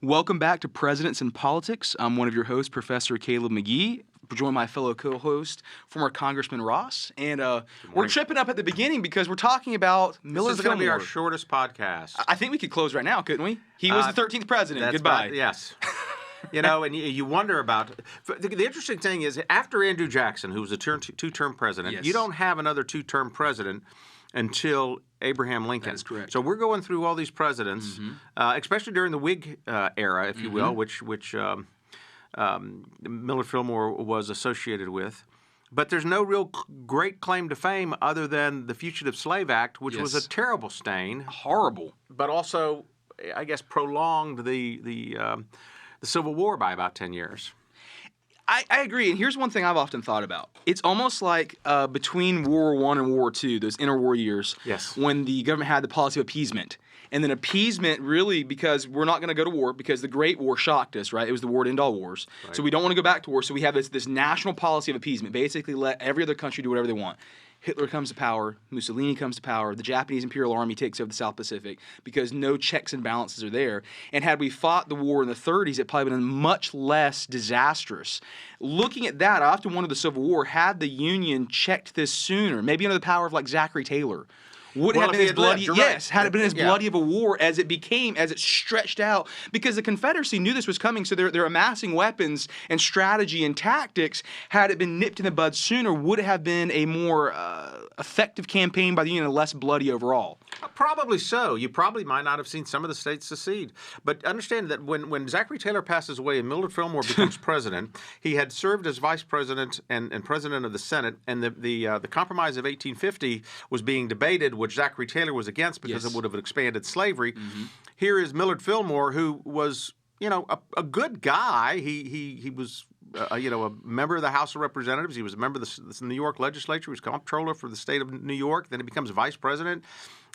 Welcome back to Presidents in Politics. I'm one of your hosts, Professor Caleb McGee. Join my fellow co-host, former Congressman Ross. And we're tripping up at the beginning because we're talking about Millard Fillmore. This is going to be our shortest podcast. I think we could close right now, couldn't we? He was the 13th president. Goodbye. Yes. And you wonder about the interesting thing is after Andrew Jackson, who was a two-term president, Yes. you don't have another two-term president until Abraham Lincoln. That is correct. So we're going through all these presidents, especially during the Whig era, if you will, which Millard Fillmore was associated with. But there's no real great claim to fame other than the Fugitive Slave Act, which was a terrible stain. Horrible. But also, I guess, prolonged the Civil War by about 10 years. I agree, and here's one thing I've often thought about. It's almost like between World War I and World War II, those interwar years, when the government had the policy of appeasement. And then appeasement really, because we're not going to go to war, because the Great War shocked us, right? It was the war to end all wars. Right. So we don't want to go back to war, so we have this national policy of appeasement, basically let every other country do whatever they want. Hitler comes to power, Mussolini comes to power, the Japanese Imperial Army takes over the South Pacific because no checks and balances are there. And had we fought the war in the 30s, it probably would have been much less disastrous. Looking at that, I often wonder the Civil War, had the Union checked this sooner, maybe under the power of like Zachary Taylor, would it have been as bloody? Yes, had it been as bloody of a war as it became, as it stretched out, because the Confederacy knew this was coming, so they're amassing weapons and strategy and tactics. Had it been nipped in the bud sooner, would it have been a more effective campaign by the Union and less bloody overall? Probably so. You probably might not have seen some of the states secede. But understand that when Zachary Taylor passes away and Millard Fillmore becomes president, he had served as vice president and president of the Senate, and the Compromise of 1850 was being debated, which Zachary Taylor was against because it would have expanded slavery. Here is Millard Fillmore, who was, a good guy. He was, a member of the House of Representatives. He was a member of the New York legislature. He was comptroller for the state of New York. Then he becomes vice president.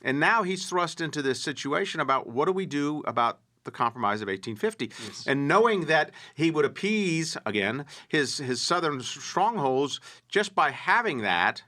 And now he's thrust into this situation about what do we do about the Compromise of 1850. Yes. And knowing that he would appease, again, his southern strongholds just by having that,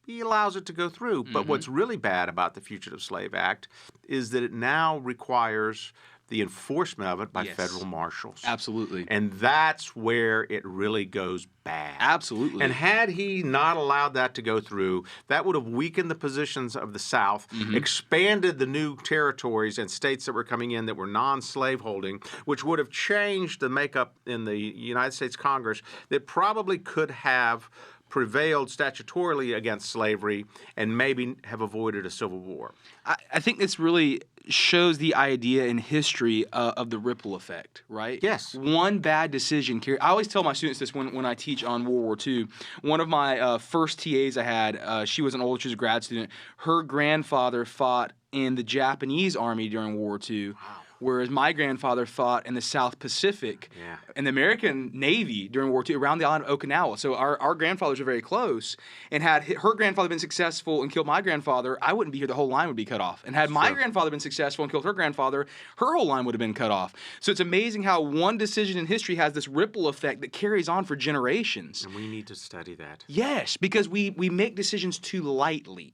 he allows it to go through. But what's really bad about the Fugitive Slave Act is that it now requires the enforcement of it by federal marshals. Absolutely. And that's where it really goes bad. Absolutely. And had he not allowed that to go through, that would have weakened the positions of the South, expanded the new territories and states that were coming in that were non-slaveholding, which would have changed the makeup in the United States Congress that probably could have prevailed statutorily against slavery and maybe have avoided a civil war. I think this really shows the idea in history of the ripple effect, right? Yes. One bad decision. I always tell my students this when I teach on World War II. One of my first TAs I had, she was a grad student. Her grandfather fought in the Japanese army during World War II. Wow. Whereas my grandfather fought in the South Pacific in the American Navy during World War II around the island of Okinawa. So our grandfathers were very close. And had her grandfather been successful and killed my grandfather, I wouldn't be here. The whole line would be cut off. And had my grandfather been successful and killed her grandfather, her whole line would have been cut off. So it's amazing how one decision in history has this ripple effect that carries on for generations. And we need to study that. Yes, because we make decisions too lightly.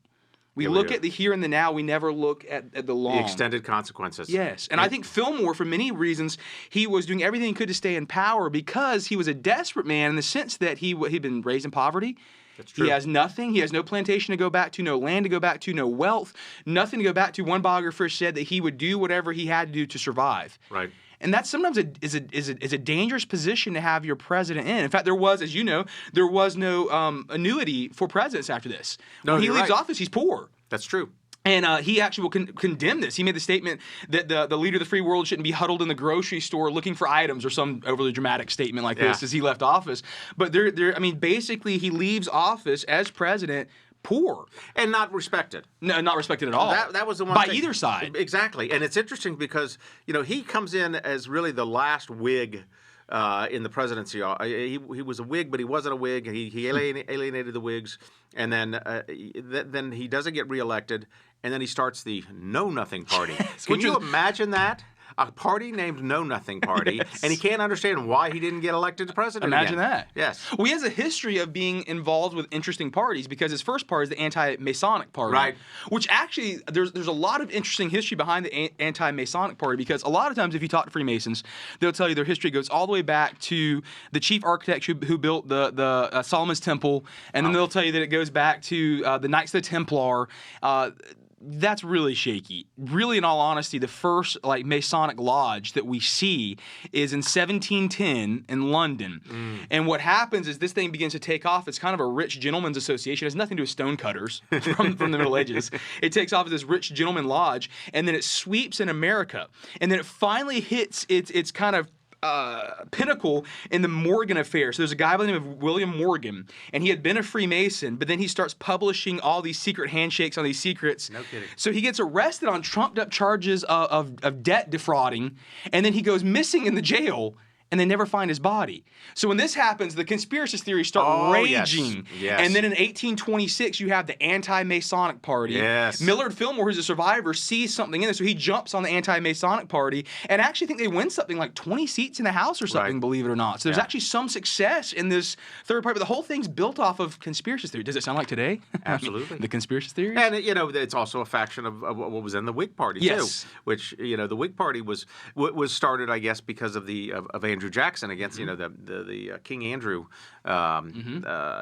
We look at the here and the now. We never look at the long. The extended consequences. Yes. And I think Fillmore, for many reasons, he was doing everything he could to stay in power because he was a desperate man in the sense that he'd been raised in poverty. That's true. He has nothing. He has no plantation to go back to, no land to go back to, no wealth, nothing to go back to. One biographer said that he would do whatever he had to do to survive. Right. And that sometimes is a dangerous position to have your president in. In fact, there was, as you know, there was no annuity for presidents after this. No, when he leaves office, he's poor. That's true. And he actually will condemn this. He made the statement that the leader of the free world shouldn't be huddled in the grocery store looking for items or some overly dramatic statement like this as he left office. But basically he leaves office as president poor. And not respected. No, not respected at all. That was the one by thing. Either side. Exactly. And it's interesting because, he comes in as really the last Whig in the presidency. He was a Whig, but he wasn't a Whig. He alienated the Whigs. And then he doesn't get reelected. And then he starts the Know Nothing Party. Can you imagine that? a party named Know Nothing Party, Yes. and he can't understand why he didn't get elected to president Imagine again. that. Yes. Well, he has a history of being involved with interesting parties because his first party is the anti-Masonic party. Right. Which actually, there's a lot of interesting history behind the anti-Masonic party because a lot of times if you talk to Freemasons, they'll tell you their history goes all the way back to the chief architect who built the Solomon's Temple, and then they'll tell you that it goes back to the Knights of the Templar. That's really shaky. Really, in all honesty, the first Masonic lodge that we see is in 1710 in London. And what happens is this thing begins to take off. It's kind of a rich gentleman's association. It has nothing to do with stonecutters from the Middle Ages. It takes off as this rich gentleman lodge, and then it sweeps in America. And then it finally hits its kind of pinnacle in the Morgan affair. So there's a guy by the name of William Morgan, and he had been a Freemason, but then he starts publishing all these secret handshakes on these secrets. No kidding. So he gets arrested on trumped up charges of debt defrauding, and then he goes missing in the jail, and they never find his body. So when this happens, the conspiracy theories start raging. Yes. And then in 1826, you have the anti-Masonic party. Yes. Millard Fillmore, who's a survivor, sees something in there, so he jumps on the anti-Masonic party, and actually think they win something like 20 seats in the House or something, believe it or not. So there's actually some success in this third party, but the whole thing's built off of conspiracy theory. Does it sound like today? Absolutely. The conspiracy theories? And it's also a faction of what was in the Whig Party too, which the Whig Party was started, I guess, because of of Andrew Jackson against the King Andrew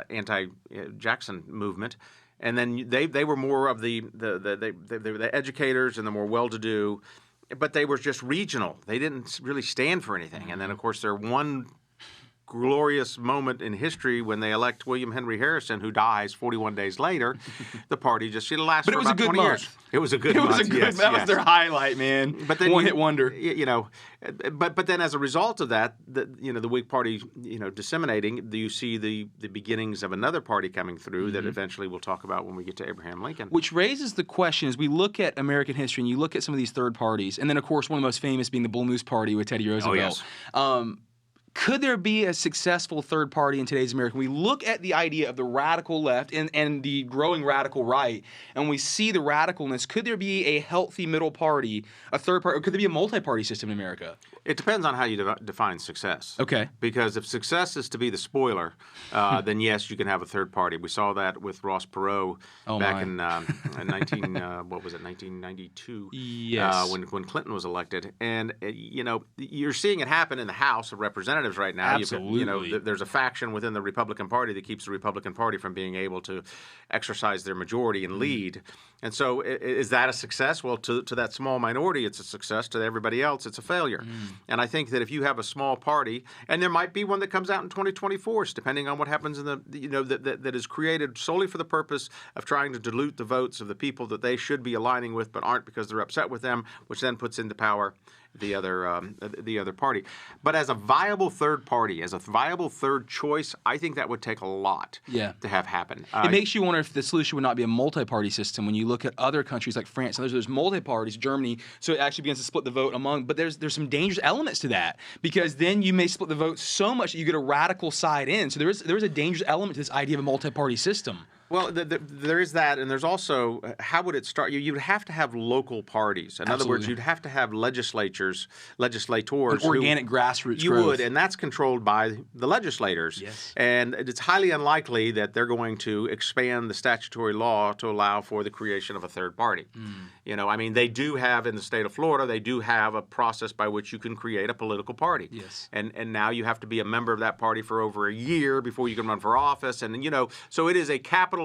anti-Jackson movement, and then they were more of the educators and the more well-to-do, but they were just regional. They didn't really stand for anything. And then of course their one glorious moment in history when they elect William Henry Harrison, who dies 41 days later. The party just lasted for about 20 years. It was a good month. That was their highlight, man. But then one-hit wonder. But then as a result of that, the Whig Party, disseminating, you see the beginnings of another party coming through that eventually we'll talk about when we get to Abraham Lincoln. Which raises the question as we look at American history and you look at some of these third parties, and then of course one of the most famous being the Bull Moose Party with Teddy Roosevelt. Oh, yes. Could there be a successful third party in today's America? We look at the idea of the radical left and the growing radical right, and we see the radicalness. Could there be a healthy middle party, a third party, or could there be a multi-party system in America? It depends on how you define success. Okay. Because if success is to be the spoiler, then yes, you can have a third party. We saw that with Ross Perot back in 1992. Yes. When Clinton was elected, and you're seeing it happen in the House of Representatives right now. Absolutely. There's a faction within the Republican Party that keeps the Republican Party from being able to exercise their majority and lead. And so, is that a success? Well, to that small minority, it's a success. To everybody else, it's a failure. And I think that if you have a small party, and there might be one that comes out in 2024, depending on what happens in that is created solely for the purpose of trying to dilute the votes of the people that they should be aligning with, but aren't because they're upset with them, which then puts into power the other party. But as a viable third party, as a viable third choice, I think that would take a lot to have happen. It makes you wonder if the solution would not be a multi-party system when you look at other countries like France. And there's multi-parties, Germany, so it actually begins to split the vote among. But there's some dangerous elements to that because then you may split the vote so much that you get a radical side in. So there is a dangerous element to this idea of a multi-party system. Well, there is that, and there's also how would it start? You would have to have local parties. In other words, you'd have to have legislators, An organic grassroots You growth. would, and that's controlled by the legislators. Yes. And it's highly unlikely that they're going to expand the statutory law to allow for the creation of a third party. They do have in the state of Florida, they do have a process by which you can create a political party. Yes. And now you have to be a member of that party for over a year before you can run for office. And so it is a capital-intensive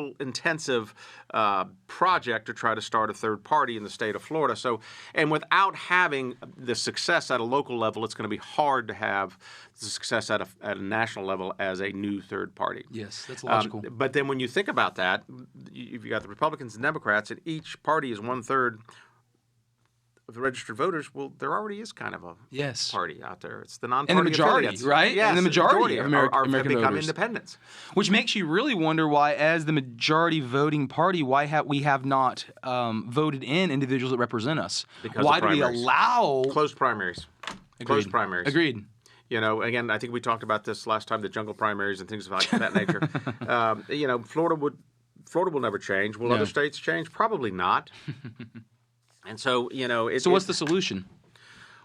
project to try to start a third party in the state of Florida. So, and without having the success at a local level, it's going to be hard to have the success at a national level as a new third party. Yes, that's logical. But then when you think about that, you've got the Republicans and Democrats, and each party is 1/3 of the registered voters. Well, there already is kind of a party out there. It's the non-party and the majority, affiliates. right? Yes, and the majority of American have become voters. independents. Which makes you really wonder why, as the majority voting party, why we have not voted in individuals that represent us. Because why of do we primaries. allow Closed primaries? Closed primaries. Agreed. Again, I think we talked about this last time, the jungle primaries and things like that nature. Florida will never change. Will other states change? Probably not. And so, so what's the solution?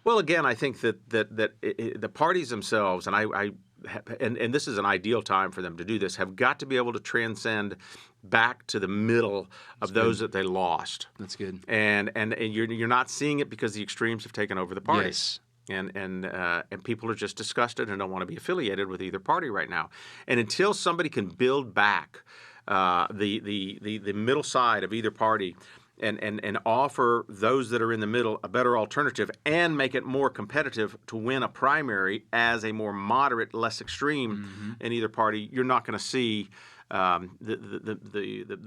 Well, again, I think that the parties themselves, and this is an ideal time for them to do this, have got to be able to transcend back to the middle of those that they lost. That's good. And you're not seeing it because the extremes have taken over the party. Yes. And people are just disgusted and don't want to be affiliated with either party right now. And until somebody can build back the middle side of either party and offer those that are in the middle a better alternative and make it more competitive to win a primary as a more moderate, less extreme in either party, you're not going to see the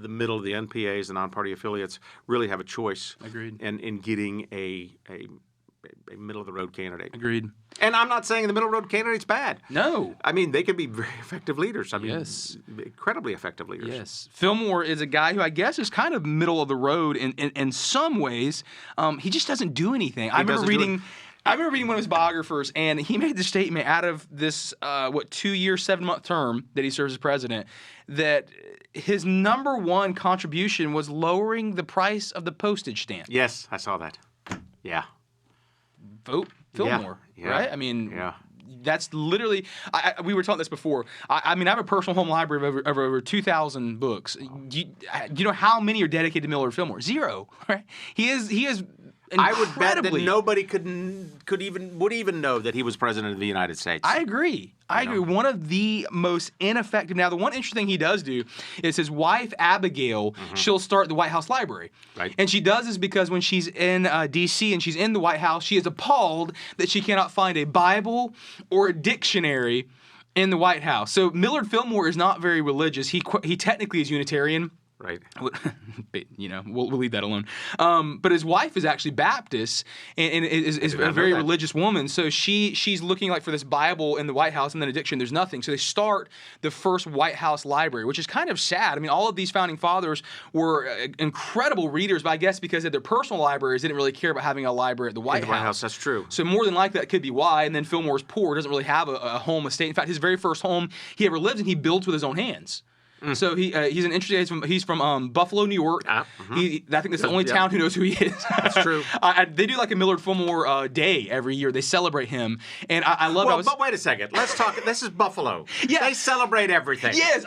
middle of the NPAs, the non-party affiliates, really have a choice. Agreed. in getting a middle-of-the-road candidate. Agreed. And I'm not saying the middle-of-the-road candidate's bad. No. I mean, they can be very effective leaders. I mean, yes. Incredibly effective leaders. Yes. Fillmore is a guy who I guess is kind of middle of the road in some ways. He just doesn't do anything. I remember reading one of his biographers, and he made the statement out of this, 2-year, 7-month term that he serves as president, that his number one contribution was lowering the price of the postage stamp. Yes, I saw that. Yeah. Vote Fillmore, right? I mean, that's literally. We were talking this before. I mean, I have a personal home library of over 2,000 books. Do you know how many are dedicated to Millard Fillmore? 0. Right? He is. I would bet that nobody would even know that he was president of the United States. I agree. I agree. One of the most ineffective. Now, the one interesting thing he does do is his wife, Abigail, she'll start the White House Library. Right. And she does this because when she's in D.C. and she's in the White House, she is appalled that she cannot find a Bible or a dictionary in the White House. So Millard Fillmore is not very religious. He technically is Unitarian. Right. But, we'll leave that alone. But his wife is actually Baptist and is a very religious woman. So she's looking like for this Bible in the White House and then a dictionary. There's nothing. So they start the first White House library, which is kind of sad. I mean, all of these founding fathers were incredible readers, but I guess because of their personal libraries, they didn't really care about having a library at the White House. That's true. So more than likely that could be why. And then Fillmore's poor, doesn't really have a home estate. In fact, his very first home he ever lived in, he builds with his own hands. So he's an interesting. He's from Buffalo, New York. I think that's the only town who knows who he is. That's true. They do like a Millard Fillmore day every year. They celebrate him, and I love. Well, but wait a second. Let's talk. This is Buffalo. Yeah, they celebrate everything. Yes,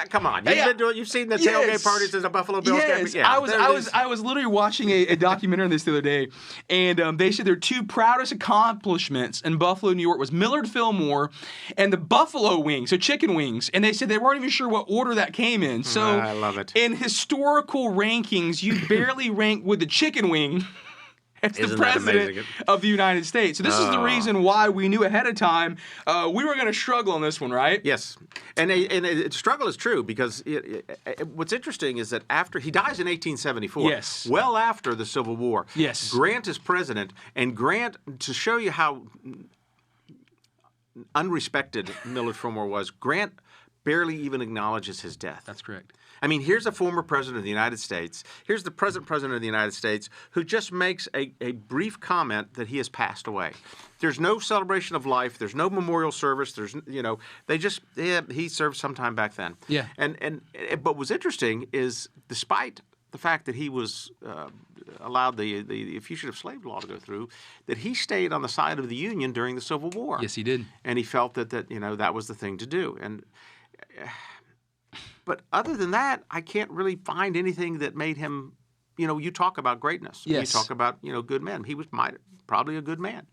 come on. You've seen the tailgate parties as a Buffalo Bills game. Yeah, I was literally watching a documentary on this the other day, and they said their 2 proudest accomplishments in Buffalo, New York, was Millard Fillmore and the buffalo wings, so chicken wings, and they said they weren't even sure what order that came in. So I love it. In historical rankings, you barely rank with the chicken wing as the president of the United States. So this is the reason why we knew ahead of time we were going to struggle on this one, right? Yes. And struggle is true because what's interesting is that after he dies in 1874, well after the Civil War, Grant is president, and Grant, to show you how unrespected Millard Fillmore was, Grant barely even acknowledges his death. That's correct. I mean, here's a former president of the United States. Here's the present president of the United States who just makes a brief comment that he has passed away. There's no celebration of life. There's no memorial service. There's, they just, he served some time back then. Yeah. But what's interesting is, despite the fact that he was allowed the fugitive slave law to go through, that he stayed on the side of the Union during the Civil War. Yes, he did. And he felt that that was the thing to do. But other than that, I can't really find anything that made him, you talk about greatness. Yes. You talk about, good men. He was probably a good man.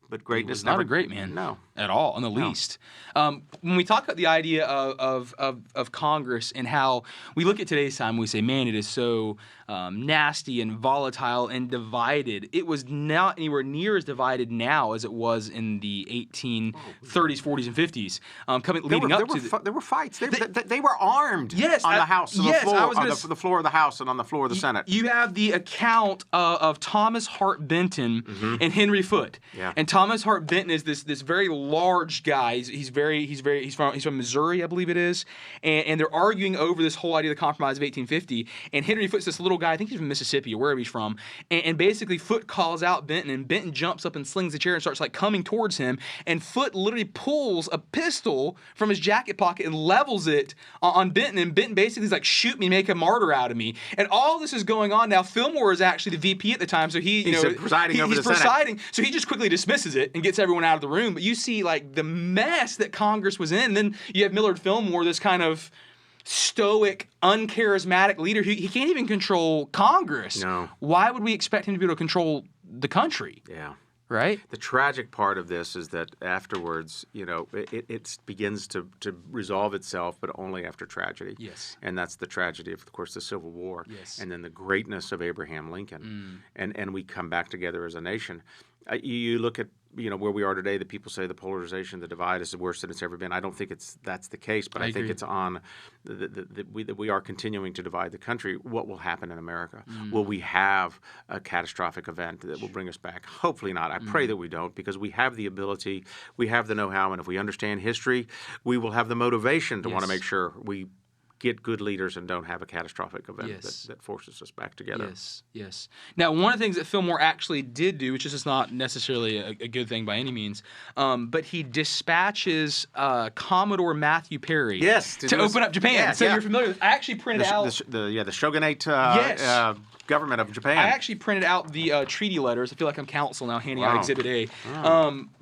But greatness not a great man. No. At all, in the least. When we talk about the idea of Congress and how we look at today's time, we say, man, it is so nasty and volatile and divided. It was not anywhere near as divided now as it was in the 1830s, 40s, and 50s. There were fights. They were armed on the House, on the floor of the House and on the floor of the Senate. You have the account of Thomas Hart Benton and Henry Foote. Yeah. And Thomas Hart Benton is this very large guy. He's from Missouri, I believe it is, and they're arguing over this whole idea of the Compromise of 1850. And Henry Foote's this little guy. I think he's from Mississippi or wherever he's from. And basically Foote calls out Benton, and Benton jumps up and slings the chair and starts like coming towards him. And Foote literally pulls a pistol from his jacket pocket and levels it on Benton. And Benton basically is like, "Shoot me, make a martyr out of me." And all this is going on now. Fillmore is actually the VP at the time, so he's presiding over the Senate. So he just quickly dismisses it and gets everyone out of the room. But you see like the mess that Congress was in. And then you have Millard Fillmore, this kind of stoic, uncharismatic leader who he can't even control Congress. No. Why would we expect him to be able to control the country? Yeah. Right? The tragic part of this is that afterwards, it begins to resolve itself, but only after tragedy. Yes. And that's the tragedy of course, the Civil War. Yes. And then the greatness of Abraham Lincoln. And we come back together as a nation. You look at where we are today. The people say the polarization, the divide is the worst that it's ever been. I don't think that's the case, but I think it's on that we are continuing to divide the country. What will happen in America? Will we have a catastrophic event that will bring us back? Hopefully not. I pray that we don't, because we have the ability, we have the know-how, and if we understand history, we will have the motivation to want to make sure we get good leaders and don't have a catastrophic event that forces us back together. Yes. Now, one of the things that Fillmore actually did do, which is just not necessarily a good thing by any means, but he dispatches Commodore Matthew Perry to open up Japan. Yeah, You're familiar with it. I actually printed out... The shogunate government of Japan. I actually printed out the treaty letters. I feel like I'm counsel now handing out Exhibit A.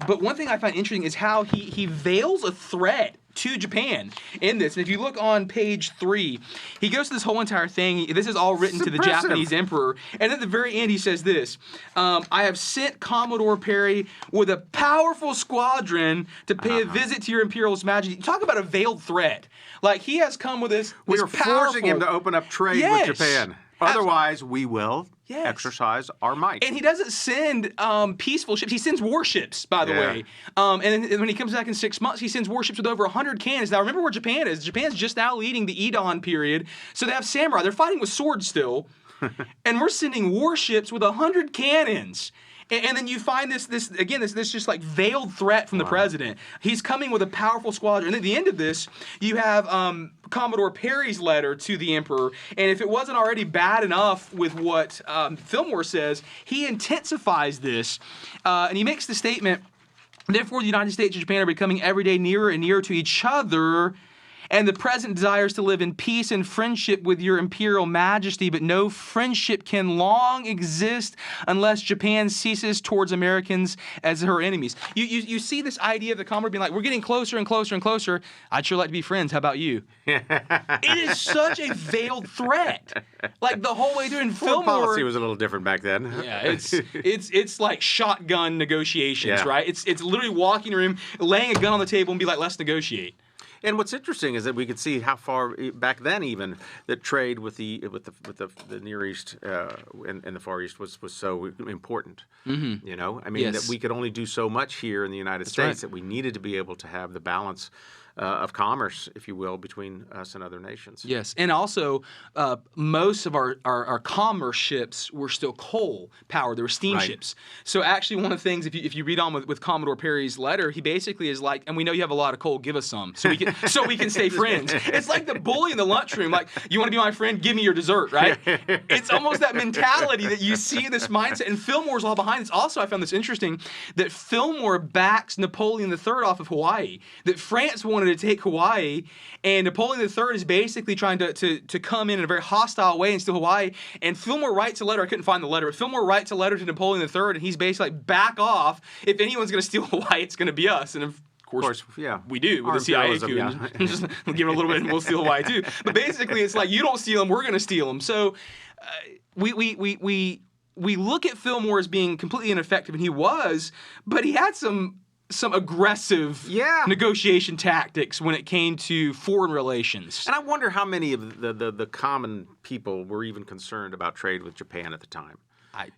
But one thing I find interesting is how he veils a threat to Japan in this. And if you look on page 3, he goes to this whole entire thing. This is all written to the Japanese emperor. And at the very end, he says this, "I have sent Commodore Perry with a powerful squadron to pay a visit to your Imperial Majesty." Talk about a veiled threat. Like, he has come with this We are forcing him to open up trade with Japan. Otherwise, we will exercise our might. And he doesn't send peaceful ships. He sends warships, by the way. And then when he comes back in 6 months, he sends warships with over 100 cannons. Now, remember where Japan is. Japan's just now leading the Edo period. So they have samurai. They're fighting with swords still. And we're sending warships with 100 cannons. And then you find this just like veiled threat from the president. He's coming with a powerful squadron. And at the end of this, you have Commodore Perry's letter to the emperor. And if it wasn't already bad enough with what Fillmore says, he intensifies this. And he makes the statement, "Therefore, the United States and Japan are becoming every day nearer and nearer to each other. And the president desires to live in peace and friendship with your Imperial Majesty, but no friendship can long exist unless Japan ceases towards Americans as her enemies." You see this idea of the Commodore being like, "We're getting closer and closer and closer. I'd sure like to be friends. How about you?" It is such a veiled threat. Like, the whole way through. And Fillmore policy was a little different back then. Yeah, it's like shotgun negotiations, right? It's literally walking in a room, laying a gun on the table, and be like, "Let's negotiate." And what's interesting is that we could see how far back then even that trade with the Near East and the Far East was so important. I mean, that we could only do so much here in the United States, that we needed to be able to have the balance of commerce, if you will, between us and other nations. Yes, and also most of our commerce ships were still coal powered. They were steamships. So actually, one of the things, if you read on with Commodore Perry's letter, he basically is like, "And we know you have a lot of coal. Give us some, so we can stay friends." It's like the bully in the lunchroom. Like, "You want to be my friend? Give me your dessert." Right? It's almost that mentality that you see in this mindset. And Fillmore's all behind this. Also, I found this interesting that Fillmore backs Napoleon III off of Hawaii. That France wanted to take Hawaii, and Napoleon III is basically trying to come in a very hostile way and steal Hawaii. And Fillmore writes a letter. I couldn't find the letter, but Fillmore writes a letter to Napoleon III, and he's basically like, "Back off. If anyone's going to steal Hawaii, it's going to be us." And of course, we do with the CIA coup. Just give it a little bit, and we'll steal Hawaii too. But basically, it's like, you don't steal them, we're going to steal them. So we look at Fillmore as being completely ineffective, and he was, but he had some aggressive negotiation tactics when it came to foreign relations. And I wonder how many of the common people were even concerned about trade with Japan at the time.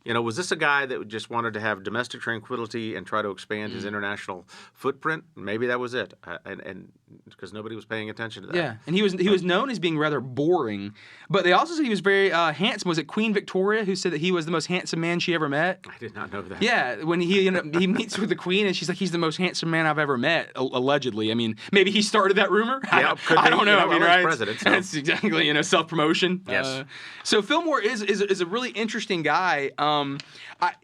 Was this a guy that just wanted to have domestic tranquility and try to expand his international footprint? Maybe that was it, and because nobody was paying attention to that. Yeah, and he was known as being rather boring, but they also said he was very handsome. Was it Queen Victoria who said that he was the most handsome man she ever met? I did not know that. Yeah, when he meets with the Queen, and she's like, he's the most handsome man I've ever met, allegedly. I mean, maybe he started that rumor. Yeah, I don't know. Right? President, so. That's exactly, self-promotion. Yes. So Fillmore is a really interesting guy.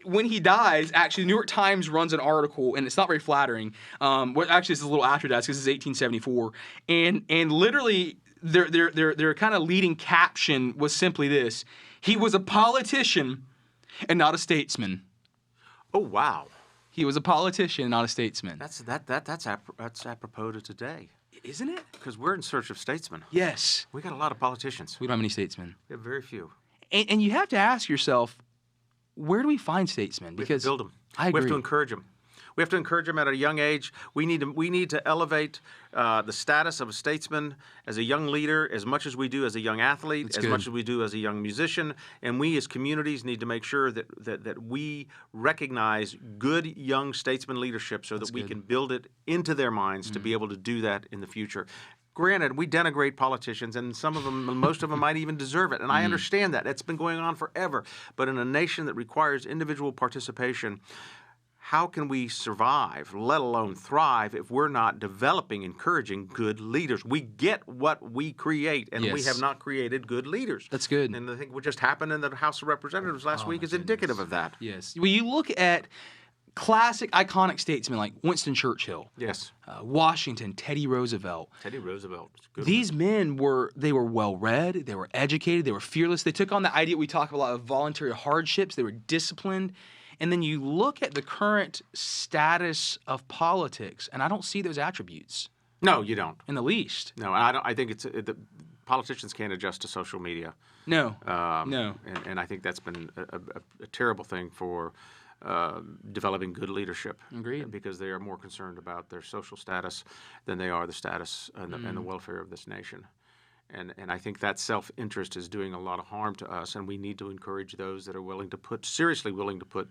When he dies, actually, the New York Times runs an article, and it's not very flattering. Actually, this is a little after that, because this is 1874, and literally their kind of leading caption was simply this: he was a politician and not a statesman. Oh, wow. He was a politician, not a statesman. That's apropos to today. Isn't it? Because we're in search of statesmen. Yes. We got a lot of politicians. We don't have any statesmen. We have very few. And you have to ask yourself, where do we find statesmen? Because we have to build them. I agree. We have to encourage them. We have to encourage them at a young age. We need to elevate the status of a statesman as a young leader as much as we do as a young athlete, much as we do as a young musician. And we as communities need to make sure that we recognize good young statesman leadership so that we can build it into their minds to be able to do that in the future. Granted, we denigrate politicians, and most of them might even deserve it. And I understand that. It's been going on forever. But in a nation that requires individual participation, how can we survive, let alone thrive, if we're not developing, encouraging good leaders? We get what we create, and we have not created good leaders. That's good. And I think what just happened in the House of Representatives last week is indicative of that. Yes. Well, you look at classic, iconic statesmen like Winston Churchill. Yes. Washington, Teddy Roosevelt. Teddy Roosevelt. Good. These men were well-read, they were educated, they were fearless. They took on the idea we talk about of voluntary hardships. They were disciplined. And then you look at the current status of politics, and I don't see those attributes. No, you don't. In the least. No, I don't. I think the politicians can't adjust to social media. No. No. And I think that's been a terrible thing for developing good leadership. Agreed. Because they are more concerned about their social status than they are the status and the welfare of this nation. And I think that self-interest is doing a lot of harm to us, and we need to encourage those that are seriously willing to put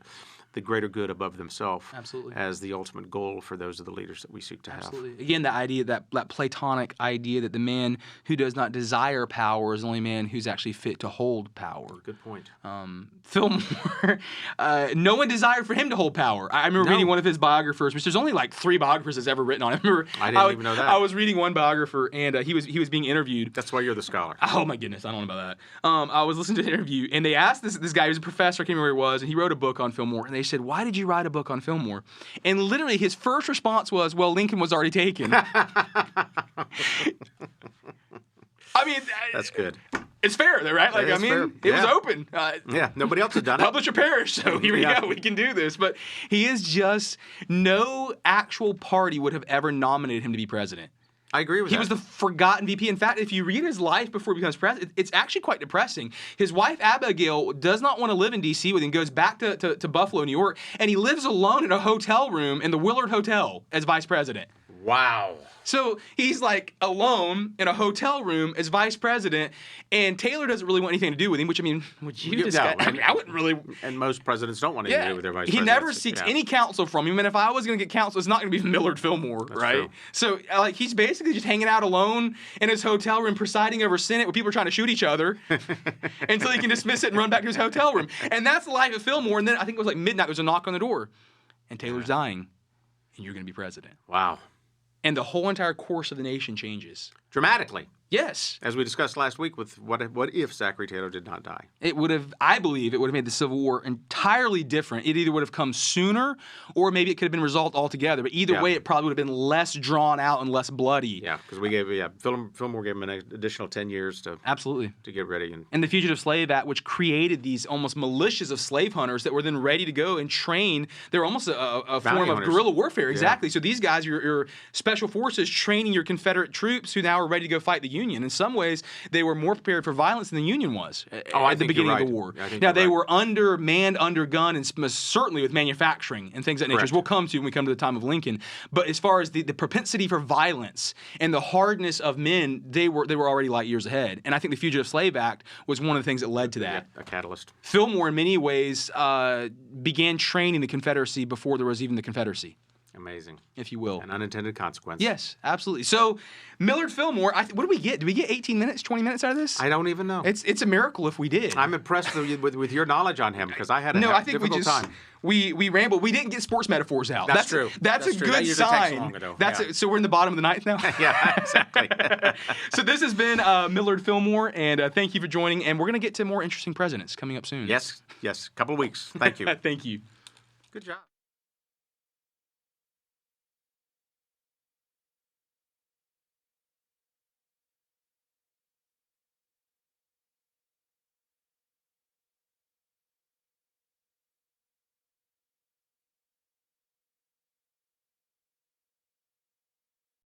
the greater good above themselves as the ultimate goal for those of the leaders that we seek to have. Again, the idea, that Platonic idea that the man who does not desire power is the only man who's actually fit to hold power. Good point. Fillmore, no one desired for him to hold power. I remember reading one of his biographers, which there's only like 3 biographers that's ever written on him. I didn't even know that. I was reading one biographer, and he was being interviewed. That's why you're the scholar. Oh my goodness, I don't know about that. I was listening to an interview, and they asked this guy, he was a professor, I can't remember where he was, and he wrote a book on Fillmore, and they said, why did you write a book on Fillmore? And literally his first response was, well, Lincoln was already taken. I mean, that's good. It's fair, though, right? Like, it was open. Nobody else had done it. Publish or perish. So here we go. We can do this. But he is just, no actual party would have ever nominated him to be president. I agree with that. He was the forgotten VP. In fact, if you read his life before he becomes president, it's actually quite depressing. His wife, Abigail, does not want to live in D.C. with him, goes back to Buffalo, New York, and he lives alone in a hotel room in the Willard Hotel as vice president. Wow. So he's like alone in a hotel room as vice president, and Taylor doesn't really want anything to do with him, which, I mean, would you discuss? I mean, I wouldn't really. And most presidents don't want anything to do with their vice president. He never seeks any counsel from him, and if I was going to get counsel, it's not going to be Millard Fillmore, right? True. So, like, he's basically just hanging out alone in his hotel room, presiding over Senate where people are trying to shoot each other until he can dismiss it and run back to his hotel room. And that's the life of Fillmore. And then I think it was like midnight, there's a knock on the door, and Taylor's dying, and you're going to be president. Wow. And the whole entire course of the nation changes. Dramatically. Yes. As we discussed last week with what if Zachary Taylor did not die? It would have, I believe, it would have made the Civil War entirely different. It either would have come sooner, or maybe it could have been resolved altogether. But either way, it probably would have been less drawn out and less bloody. Yeah, because we gave Fillmore gave him an additional 10 years to get ready. And the Fugitive Slave Act, which created these almost militias of slave hunters that were then ready to go and train. They're almost a form of guerrilla warfare. Exactly. So these guys, your special forces, training your Confederate troops who now are ready to go fight the Union. Union. In some ways, they were more prepared for violence than the Union was at the beginning of the war. Now, they were undermanned, undergunned, and certainly with manufacturing and things of that nature. We'll come to when we come to the time of Lincoln. But as far as the propensity for violence and the hardness of men, they were already light years ahead. And I think the Fugitive Slave Act was one of the things that led to that. Yeah, a catalyst. Fillmore, in many ways, began training the Confederacy before there was even the Confederacy. Amazing. If you will. An unintended consequence. Yes, absolutely. So, Millard Fillmore, what do we get? Did we get 18 minutes, 20 minutes out of this? I don't even know. It's a miracle if we did. I'm impressed with your knowledge on him because I had a difficult time. We rambled. We didn't get sports metaphors out. That's true. That's a good sign. So we're in the bottom of the ninth now? Yeah, exactly. So this has been Millard Fillmore, and thank you for joining. And we're going to get to more interesting presidents coming up soon. Yes. Couple of weeks. Thank you. Thank you. Good job.